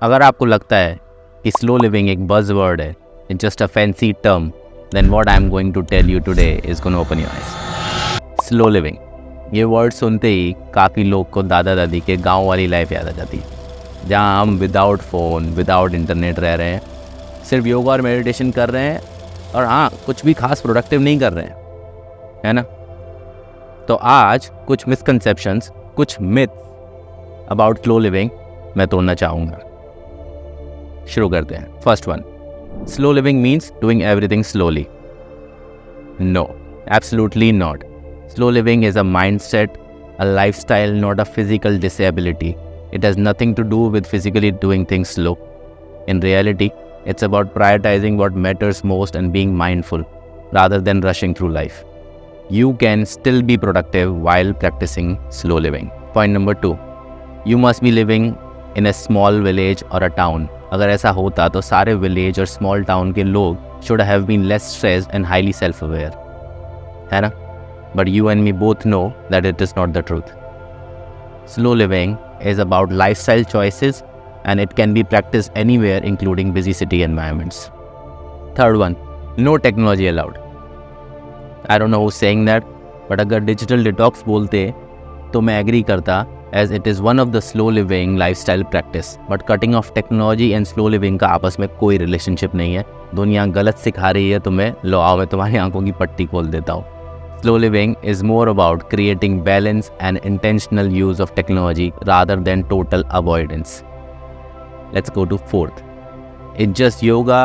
अगर आपको लगता है कि स्लो लिविंग एक बज़वर्ड है, it's just a fancy term, then what I am going to tell you today is gonna open your eyes. Slow living, ये वर्ड सुनते ही काफ़ी लोग को दादा दादी के गांव वाली लाइफ याद आ जाती है, जहां हम विदाउट फ़ोन विदाउट इंटरनेट रह रहे हैं, सिर्फ योगा और मेडिटेशन कर रहे हैं, और हाँ, कुछ भी खास प्रोडक्टिव नहीं कर रहे हैं, है ना। तो आज कुछ मिसकंसेप्शंस, कुछ मिथ अबाउट स्लो लिविंग मैं तोड़ना चाहूँगा। शुरू करते हैं। First one, slow living means doing everything slowly. No, absolutely not. Slow living is a mindset, a lifestyle, not a physical disability. It has nothing to do with physically doing things slow. In reality, it's about prioritizing what matters most and being mindful rather than rushing through life. You can still be productive while practicing slow living. Point number 2, you must be living in a small village or a town. अगर ऐसा होता तो सारे village और small town के लोग should have been less stressed and highly self-aware, है ना? But you and me both know that it is not the truth. Slow living is about lifestyle choices and it can be practiced anywhere, including busy city environments. Third one, no technology allowed. I don't know who's saying that, but अगर digital detox बोलते तो मैं agree करता, as it is one of the slow living lifestyle practice. But cutting off technology and slow living का आपस में कोई relationship नहीं है। दुनिया गलत सिखा रही है तुम्हें, लो आओ मैं तुम्हारी आंखों की पट्टी खोल देता हूँ। Slow living is more about creating balance and intentional use of technology rather than total avoidance. Let's go to fourth. It's just yoga,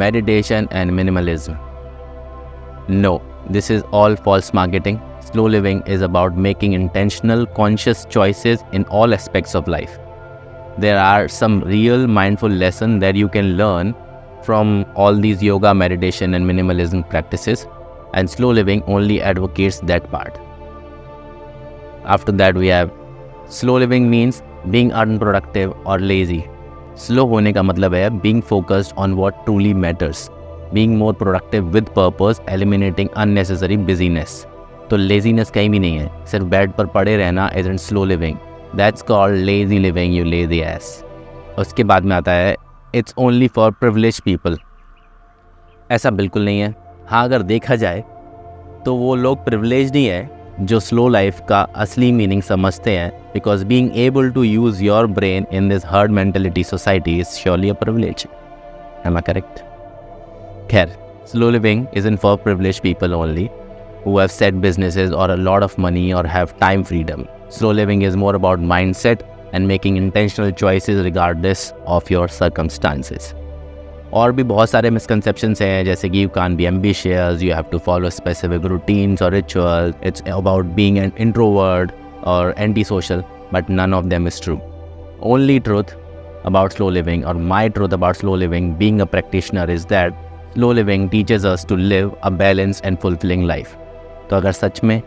meditation, and minimalism. No, this is all false marketing. Slow living is about making intentional, conscious choices in all aspects of life. There are some real mindful lessons that you can learn from all these yoga, meditation, and minimalism practices. And slow living only advocates that part. After that we have slow living means being unproductive or lazy. Slow होने का मतलब है being focused on what truly matters, being more productive with purpose, eliminating unnecessary busyness. तो laziness कहीं भी नहीं है, सिर्फ बेड पर पड़े रहना isn't slow living. That's called lazy living, you lazy ass. उसके बाद में आता है it's only for privileged people. ऐसा बिल्कुल नहीं है। हाँ, अगर देखा जाए तो वो लोग प्रिविलेज नहीं है जो स्लो लाइफ का असली मीनिंग समझते हैं, because being able to use your brain in this herd mentality society is surely a privilege. Am I correct? खैर, slow living isn't for privileged people only who have set businesses or a lot of money or have time freedom. Slow living is more about mindset and making intentional choices regardless of your circumstances. और भी बहुत सारे misconceptions हैं, जैसे कि you can't be ambitious, you have to follow specific routines और ritual, it's about being an introvert और anti social, but none of them is true. Only truth about slow living, or my truth about slow living being a practitioner, is that slow living teaches us to live a balanced and fulfilling life. तो अगर सच में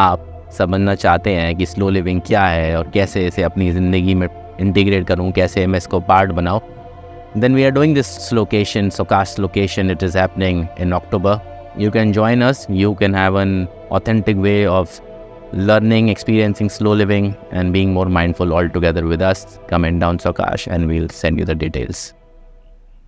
आप समझना चाहते हैं कि slow living क्या है और कैसे इसे अपनी ज़िंदगी में इंटीग्रेट करूं, कैसे मैं इसको पार्ट बनाऊं, then we are doing this location, Sokash location. It is happening in October. You can join us. You can have an authentic way of learning, experiencing slow living and being more mindful all together with us. Comment down Sokash and we'll send you the details.